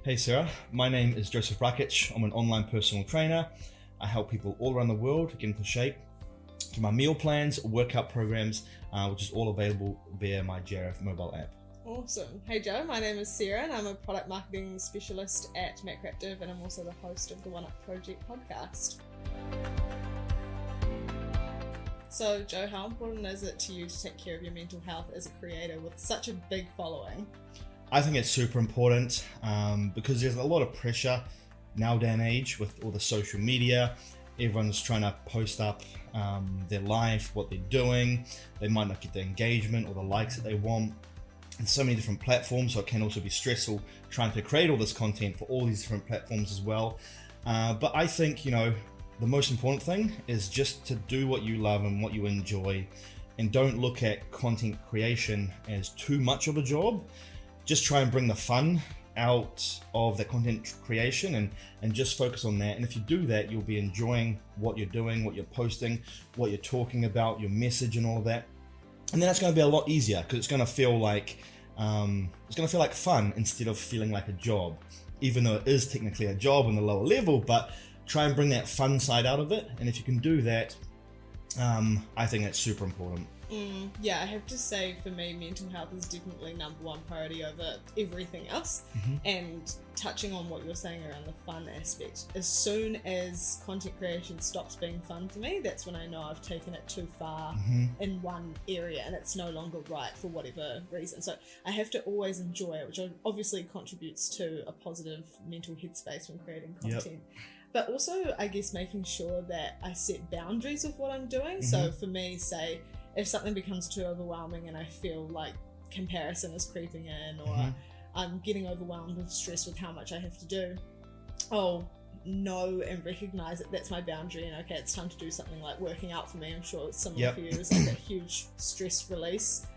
Hey Sarah, my name is Josef. I'm an online personal trainer. I help people all around the world get into shape through my meal plans, workout programs, which is all available via my JRF mobile app. Awesome. Hey Joe, my name is Sarah and I'm a product marketing specialist at Macroactive, and I'm also the host of the One Up Project podcast. So Joe, how important is it to you to take care of your mental health as a creator with such a big following? I think it's super important because there's a lot of pressure now day and age with all the social media. Everyone's trying to post up their life, what they're doing. They might not get the engagement or the likes that they want. And so many different platforms, so it can also be stressful trying to create all this content for all these different platforms as well. But I think, the most important thing is just to do what you love and what you enjoy, and don't look at content creation as too much of a job. Just try and bring the fun out of the content creation and just focus on that. And if you do that, you'll be enjoying what you're doing, what you're posting, what you're talking about, your message and all of that. And then it's going to be a lot easier because it's going to feel like fun instead of feeling like a job, even though it is technically a job on the lower level. But try and bring that fun side out of it. And if you can do that, I think that's super important. Yeah, I have to say for me, mental health is definitely number one priority over everything else. And touching on what you're saying around the fun aspect, as soon as content creation stops being fun for me, that's when I know I've taken it too far in one area and it's no longer right for whatever reason. So I have to always enjoy it, which obviously contributes to a positive mental headspace when creating content. But also, I guess, making sure that I set boundaries with what I'm doing. So for me, say, if something becomes too overwhelming and I feel like comparison is creeping in, or I'm getting overwhelmed with stress with how much I have to do, I'll know and recognize that that's my boundary, and okay, it's time to do something like working out for me. I'm sure it's similar for you. It's like a huge stress release,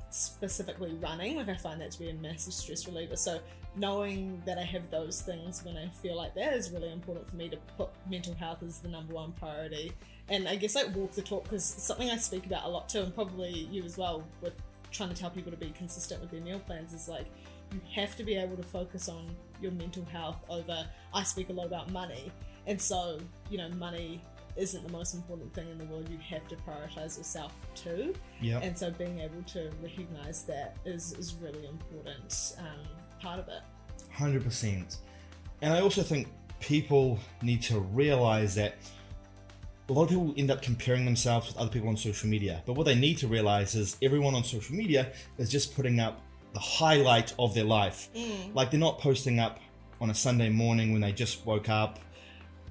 specifically running. Like I find that to be a massive stress reliever. So knowing that I have those things when I feel like that is really important for me to put mental health as the number one priority. And I guess like walk the talk, because it's something I speak about a lot too, and probably you as well, with trying to tell people to be consistent with their meal plans, is like you have to be able to focus on your mental health over, I speak a lot about money, and so money isn't the most important thing in the world. You have to prioritize yourself too. And so being able to recognize that is really important part of it. 100%. And I also think people need to realize that a lot of people end up comparing themselves with other people on social media. But what they need to realize is everyone on social media is just putting up the highlight of their life. Like they're not posting up on a Sunday morning when they just woke up,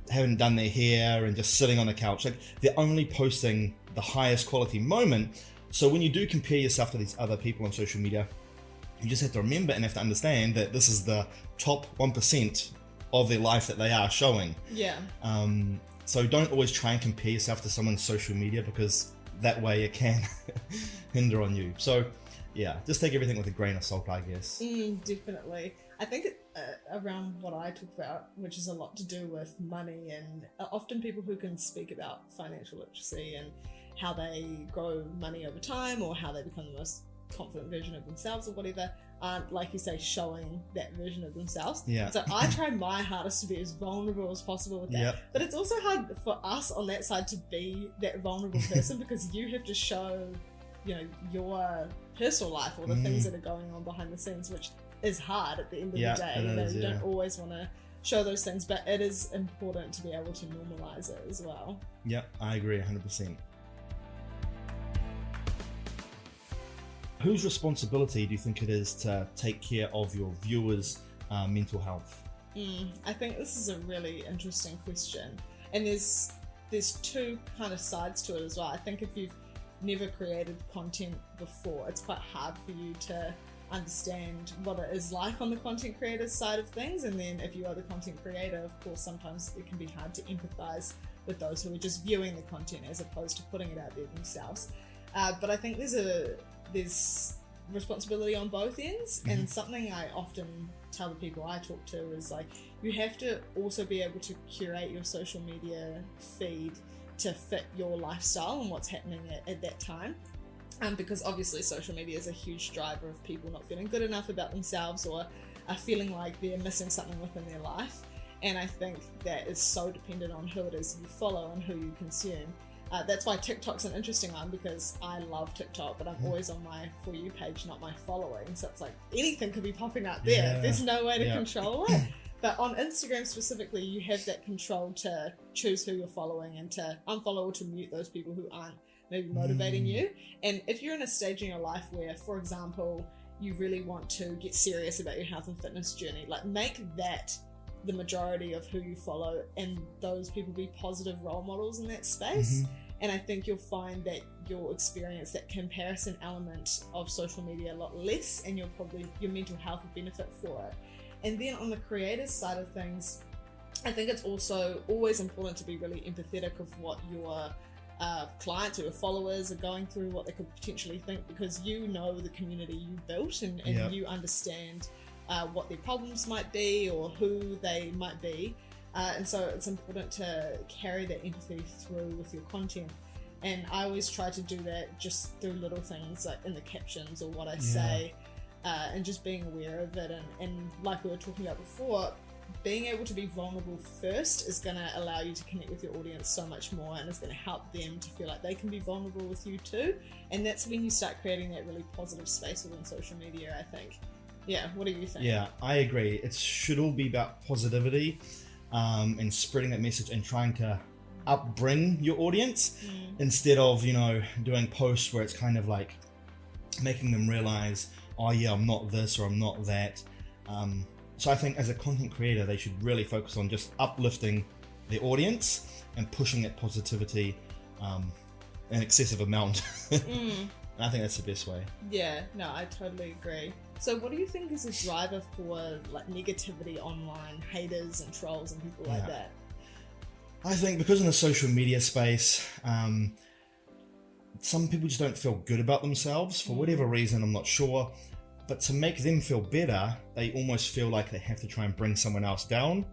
haven't done their hair and just sitting on the couch. Like they're only posting the highest quality moment. So when you do compare yourself to these other people on social media, you just have to remember and have to understand that this is the top 1% of their life that they are showing. So don't always try and compare yourself to someone's social media, because that way it can hinder on you. So just take everything with a grain of salt, I guess. Definitely. I think around what I talk about, which is a lot to do with money, and often people who can speak about financial literacy and how they grow money over time, or how they become the most confident version of themselves or whatever, aren't, like you say, showing that version of themselves. So I try my hardest to be as vulnerable as possible with that. But it's also hard for us on that side to be that vulnerable person, because you have to show, your personal life, or the things that are going on behind the scenes, which is hard at the end of the day. You don't always want to show those things, but it is important to be able to normalize it as well. I agree 100%. Whose responsibility do you think it is to take care of your viewers' mental health? I think this is a really interesting question, and there's two kind of sides to it as well. I think if you've never created content before, it's quite hard for you to understand what it is like on the content creator side of things, and then if you are the content creator, of course, sometimes it can be hard to empathize with those who are just viewing the content as opposed to putting it out there themselves. But I think there's responsibility on both ends, and something I often tell the people I talk to is like, you have to also be able to curate your social media feed to fit your lifestyle and what's happening at that time. Because obviously social media is a huge driver of people not feeling good enough about themselves, or are feeling like they're missing something within their life. And I think that is so dependent on who it is you follow and who you consume. That's why TikTok's an interesting one, because I love TikTok, but I'm always on my For You page, not my following. So it's like anything could be popping up there. Yeah. There's no way to control it. But on Instagram specifically, you have that control to choose who you're following and to unfollow or to mute those people who aren't maybe motivating you. And if you're in a stage in your life where, for example, you really want to get serious about your health and fitness journey, like make that the majority of who you follow and those people be positive role models in that space. And I think you'll find that you'll experience that comparison element of social media a lot less, and your mental health will benefit for it. And then on the creator's side of things, I think it's also always important to be really empathetic of what your clients or your followers are going through, what they could potentially think, because you know the community you built, and you understand what their problems might be or who they might be. And so it's important to carry that empathy through with your content. And I always try to do that just through little things like in the captions or what I say, and just being aware of it. And like we were talking about before, being able to be vulnerable first is going to allow you to connect with your audience so much more, and is going to help them to feel like they can be vulnerable with you too. And that's when you start creating that really positive space within social media, I think. Yeah, what do you think? Yeah, I agree. It should all be about positivity, and spreading that message and trying to upbring your audience instead of, doing posts where it's kind of like making them realize, oh yeah, I'm not this or I'm not that. So I think as a content creator, they should really focus on just uplifting their audience and pushing that positivity an excessive amount. And I think that's the best way. Yeah, no, I totally agree. So what do you think is a driver for like negativity online, haters and trolls and people like that? I think because in the social media space, some people just don't feel good about themselves for whatever reason, I'm not sure. But to make them feel better, they almost feel like they have to try and bring someone else down.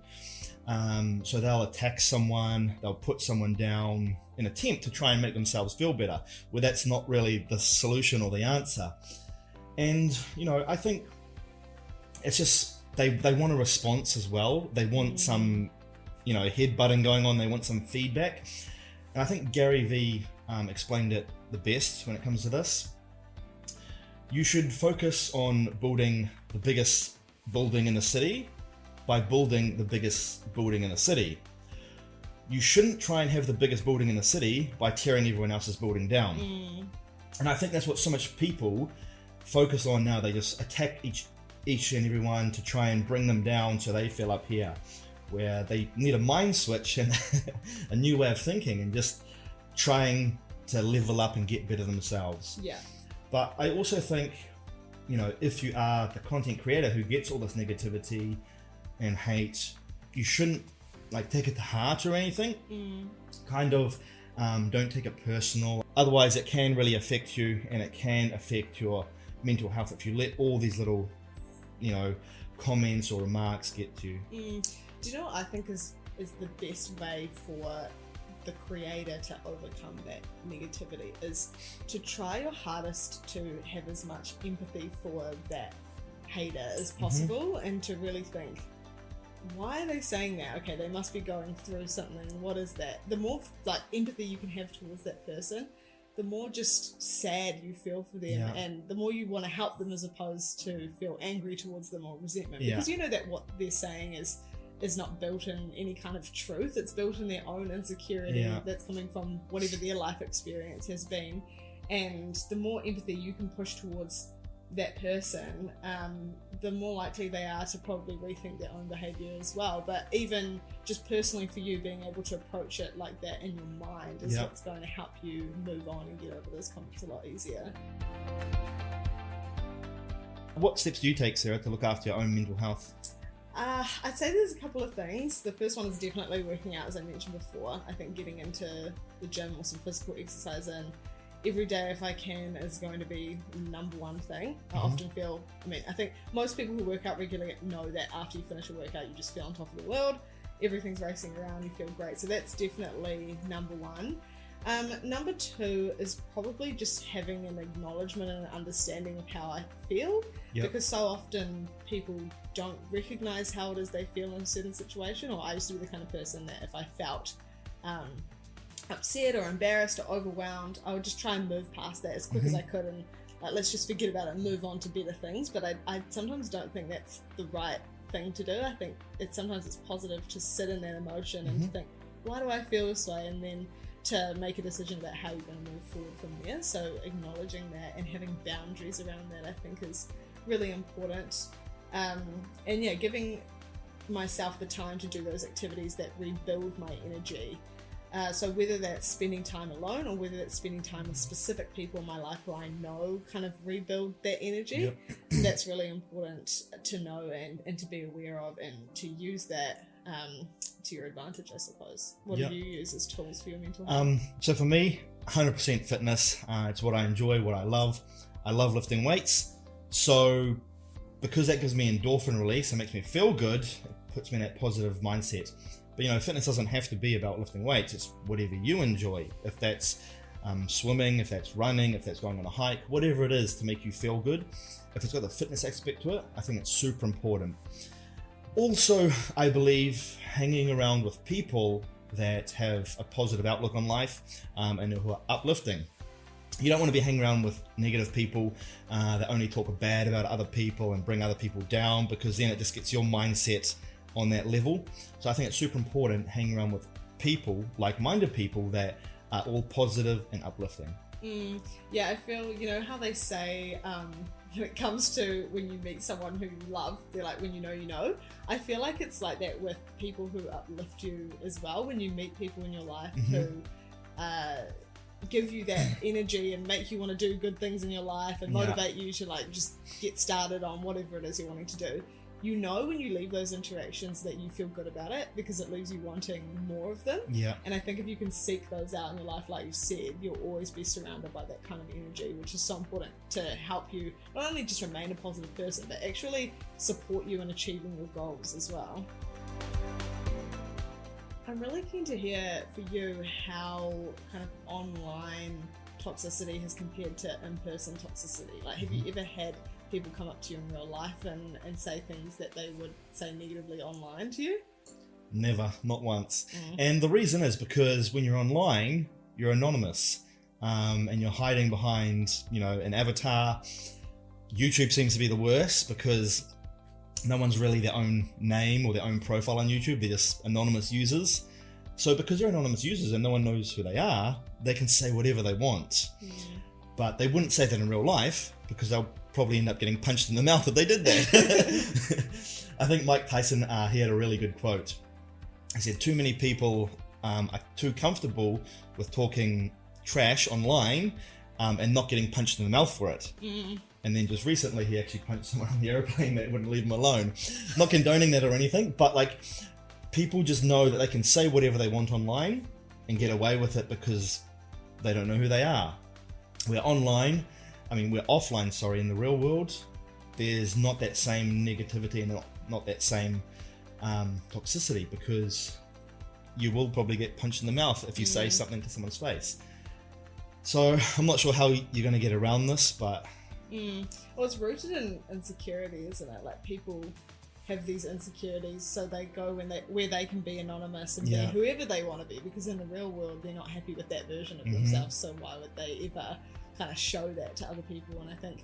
So they'll attack someone, they'll put someone down in an attempt to try and make themselves feel better, where that's not really the solution or the answer. And, I think it's just, they want a response as well. They want some, headbutting going on. They want some feedback. And I think Gary Vee explained it the best when it comes to this. You should focus on building the biggest building in the city by building the biggest building in the city. You shouldn't try and have the biggest building in the city by tearing everyone else's building down. And I think that's what so much people focus on now. They just attack each and everyone to try and bring them down so they feel up here, where they need a mind switch and a new way of thinking and just trying to level up and get better themselves. Yeah. But I also think, if you are the content creator who gets all this negativity and hate, you shouldn't take it to heart or anything. Kind of don't take it personal. Otherwise it can really affect you, and it can affect your mental health if you let all these little, comments or remarks get to you. Do you know what I think is the best way for the creator to overcome that negativity is to try your hardest to have as much empathy for that hater as possible, and to really think, why are they saying that? Okay, they must be going through something. What is that? The more empathy you can have towards that person, the more just sad you feel for them, and the more you want to help them as opposed to feel angry towards them or resentment, because you know that what they're saying is not built in any kind of truth. It's built in their own insecurity that's coming from whatever their life experience has been. And the more empathy you can push towards that person, the more likely they are to probably rethink their own behavior as well. But even just personally for you, being able to approach it like that in your mind is what's going to help you move on and get over those comments a lot easier. What steps do you take, Sarah, to look after your own mental health? I'd say there's a couple of things. The first one is definitely working out, as I mentioned before. I think getting into the gym or some physical exercise in every day if I can is going to be number one thing. I often feel, I think most people who work out regularly know that after you finish a workout, you just feel on top of the world. Everything's racing around, you feel great. So that's definitely number one. Number 2 is probably just having an acknowledgement and an understanding of how I feel, because so often people don't recognize how it is they feel in a certain situation. Or I used to be the kind of person that if I felt upset or embarrassed or overwhelmed, I would just try and move past that as quick as I could, and like, let's just forget about it and move on to better things. But I sometimes don't think that's the right thing to do. I think sometimes it's positive to sit in that emotion and to think, why do I feel this way, and then to make a decision about how you're going to move forward from there. So acknowledging that and having boundaries around that, I think, is really important. And yeah, giving myself the time to do those activities that rebuild my energy. So whether that's spending time alone or whether that's spending time with specific people in my life who I know kind of rebuild that energy, that's really important to know and to be aware of, and to use that to your advantage, I suppose. What do you use as tools for your mental health? So for me, 100% fitness. It's what I enjoy, what I love. I love lifting weights. So because that gives me endorphin release and makes me feel good, it puts me in that positive mindset. But fitness doesn't have to be about lifting weights. It's whatever you enjoy. If that's swimming, if that's running, if that's going on a hike, whatever it is to make you feel good. If it's got the fitness aspect to it, I think it's super important. Also, I believe hanging around with people that have a positive outlook on life and who are uplifting. You don't want to be hanging around with negative people that only talk bad about other people and bring other people down, because then it just gets your mindset on that level. So I think it's super important hanging around with people, like-minded people, that are all positive and uplifting. Yeah, I feel, how they say when it comes to when you meet someone who you love, they're like, when you know. I feel like it's like that with people who uplift you as well. When you meet people in your life who give you that energy and make you want to do good things in your life and motivate you to like just get started on whatever it is you're wanting to do. When you leave those interactions that you feel good about it, because it leaves you wanting more of them. And I think if you can seek those out in your life, like you said, you'll always be surrounded by that kind of energy, which is so important to help you not only just remain a positive person, but actually support you in achieving your goals as well. I'm really keen to hear for you how kind of online toxicity has compared to in-person toxicity. Like, have you ever had people come up to you in real life and say things that they would say negatively online to you? Never, not once. And the reason is because when you're online, you're anonymous, and you're hiding behind, an avatar. YouTube seems to be the worst because no one's really their own name or their own profile on YouTube. They're just anonymous users. So because they're anonymous users and no one knows who they are, they can say whatever they want. But they wouldn't say that in real life, because they'll probably end up getting punched in the mouth if they did that. I think Mike Tyson, he had a really good quote. He said, too many people are too comfortable with talking trash online and not getting punched in the mouth for it. And then just recently he actually punched someone on the airplane that wouldn't leave him alone. Not condoning that or anything, but like, people just know that they can say whatever they want online and get away with it because they don't know who they are. We're offline, in the real world, there's not that same negativity and not that same toxicity, because you will probably get punched in the mouth if you say something to someone's face. So I'm not sure how you're going to get around this, but... Well, it's rooted in insecurity, isn't it? Like, people have these insecurities, so they go where they can be anonymous and be whoever they want to be, because in the real world they're not happy with that version of themselves, so why would they ever kind of show that to other people? And I think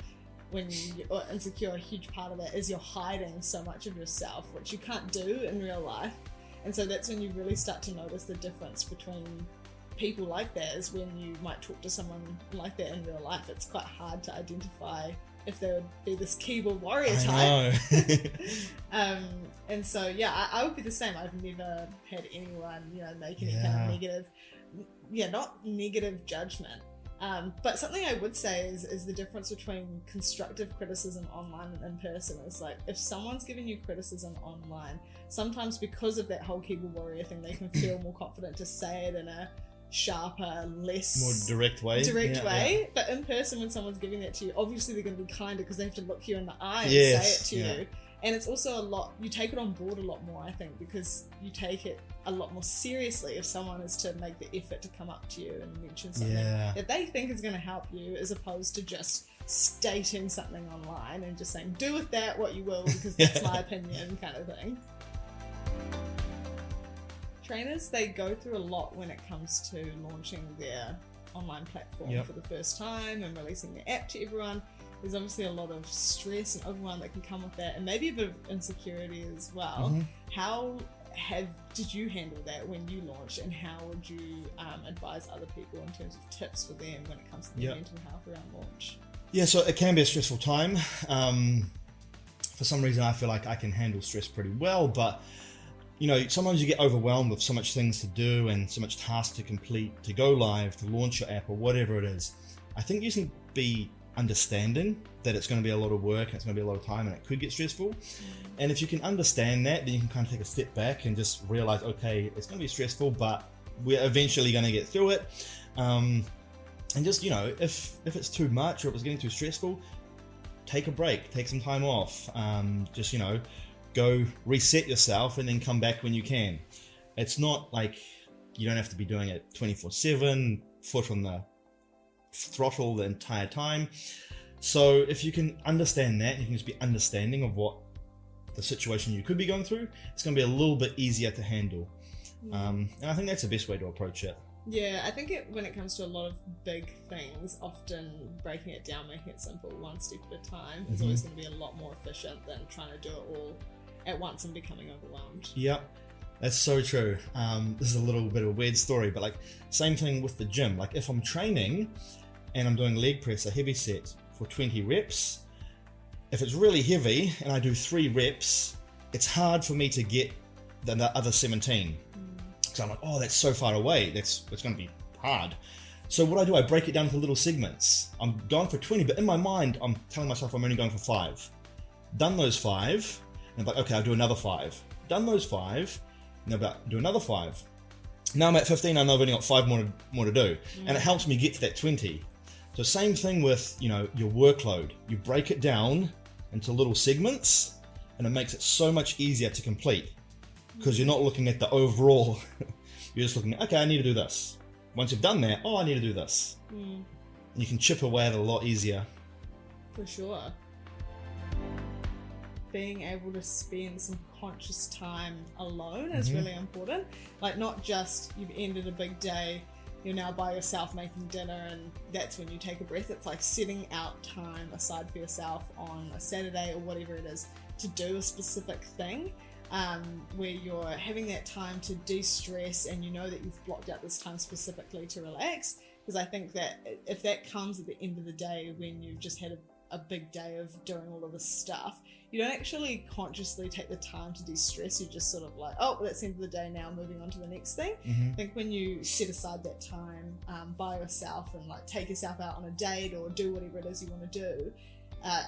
when you're insecure, a huge part of it is you're hiding so much of yourself, which you can't do in real life. And so that's when you really start to notice the difference between people like that, is when you might talk to someone like that in real life. It's quite hard to identify if they would be this keyboard warrior type. And so I would be the same. I've never had anyone make any kind of negative, not negative judgment. But something I would say is the difference between constructive criticism online and in person. Is like, if someone's giving you criticism online, sometimes because of that whole keyboard warrior thing, they can feel more confident to say it in a sharper, less... more direct way. But in person, when someone's giving that to you, obviously they're going to be kinder because they have to look you in the eye and say it to you. And it's also a lot, you take it on board a lot more, I think, because you take it a lot more seriously if someone is to make the effort to come up to you and mention something that they think is going to help you, as opposed to just stating something online and just saying, do with that what you will, because that's my opinion, kind of thing. Trainers, they go through a lot when it comes to launching their online platform for the first time and releasing their app to everyone. There's obviously a lot of stress and overwhelm that can come with that, and maybe a bit of insecurity as well. How did you handle that when you launched, and how would you advise other people in terms of tips for them when it comes to their mental health around launch? Yeah, so it can be a stressful time. For some reason, I feel like I can handle stress pretty well, but you know, sometimes you get overwhelmed with so much things to do and so much tasks to complete, to go live, to launch your app, or whatever it is. I think you can be understanding that it's going to be a lot of work and it's going to be a lot of time and it could get stressful. And if you can understand that, then you can kind of take a step back and just realize, okay, it's going to be stressful, but we're eventually going to get through it. And just, you know, if it's too much or if it's getting too stressful, take a break, take some time off. Just, you know, go reset yourself and then come back when you can. It's not like you don't have to be doing it 24/7, foot on the throttle the entire time. So if you can understand that, you can just be understanding of what the situation you could be going through, it's going to be a little bit easier to handle. And I think that's the best way to approach it. Yeah, I think when it comes to a lot of big things, often breaking it down, making it simple, one step at a time, is always going to be a lot more efficient than trying to do it all at once and becoming overwhelmed. Yep, that's so true. This is a little bit of a weird story, but like same thing with the gym. Like if I'm training and I'm doing leg press, a heavy set for 20 reps, if it's really heavy and I do 3 reps, it's hard for me to get the other 17. So I'm like, oh, that's so far away. It's going to be hard. So what I do, I break it down into little segments. I'm going for 20, but in my mind, I'm telling myself I'm only going for 5. Done those 5, and I'm like, okay, I'll do another 5. Done those 5, and I'll do another 5. Now I'm at 15, I know I've only got 5 more to do. And it helps me get to that 20. So same thing with, you know, your workload. You break it down into little segments, and it makes it so much easier to complete. Because you're not looking at the overall, you're just looking at, okay, I need to do this. Once you've done that, oh, I need to do this. You can chip away at it a lot easier. For sure. Being able to spend some conscious time alone is really important. Like not just you've ended a big day, you're now by yourself making dinner and that's when you take a breath. It's like setting out time aside for yourself on a Saturday or whatever it is to do a specific thing. Where you're having that time to de-stress and you know that you've blocked out this time specifically to relax. Because I think that if that comes at the end of the day when you've just had a big day of doing all of this stuff, you don't actually consciously take the time to de-stress. You're just sort of like, oh, well, that's the end of the day now, moving on to the next thing. I think when you set aside that time by yourself and like take yourself out on a date or do whatever it is you want to do,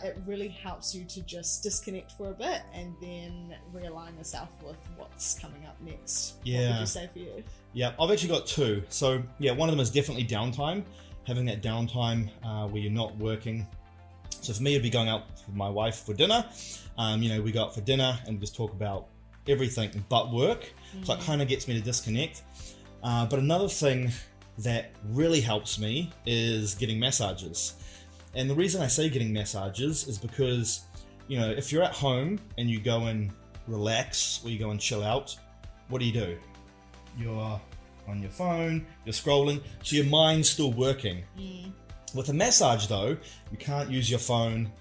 it really helps you to just disconnect for a bit and then realign yourself with what's coming up next. Yeah. What would you say for you? Yeah, I've actually got 2. So yeah, one of them is definitely downtime. Having that downtime where you're not working. So for me, it'd be going out with my wife for dinner. You know, we go out for dinner and just talk about everything but work. So it kind of gets me to disconnect. But another thing that really helps me is getting massages. And the reason I say getting massages is because, you know, if you're at home and you go and relax or you go and chill out, what do? You're on your phone, you're scrolling, so your mind's still working. With a massage though, you can't use your phone,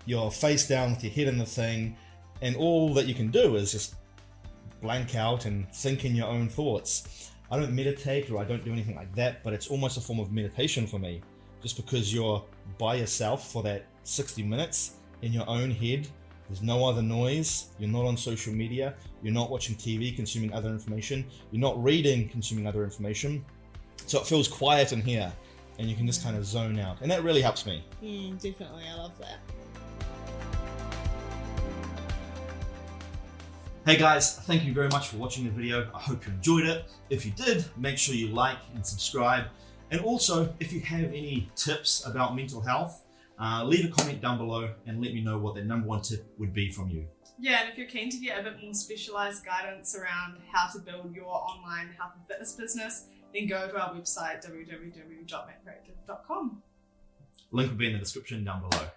you're face down with your head in the thing, and all that you can do is just blank out and think in your own thoughts. I don't meditate or I don't do anything like that, but it's almost a form of meditation for me. Just because you're by yourself for that 60 minutes in your own head, there's no other noise, you're not on social media, you're not watching TV consuming other information, you're not reading consuming other information. So it feels quiet in here and you can just kind of zone out. And that really helps me. Definitely, I love that. Hey guys, thank you very much for watching the video. I hope you enjoyed it. If you did, make sure you like and subscribe. And also, if you have any tips about mental health leave a comment down below and let me know what the number one tip would be from you. Yeah, and if you're keen to get a bit more specialized guidance around how to build your online health and fitness business, then go to our website www.matcreative.com. Link will be in the description down below.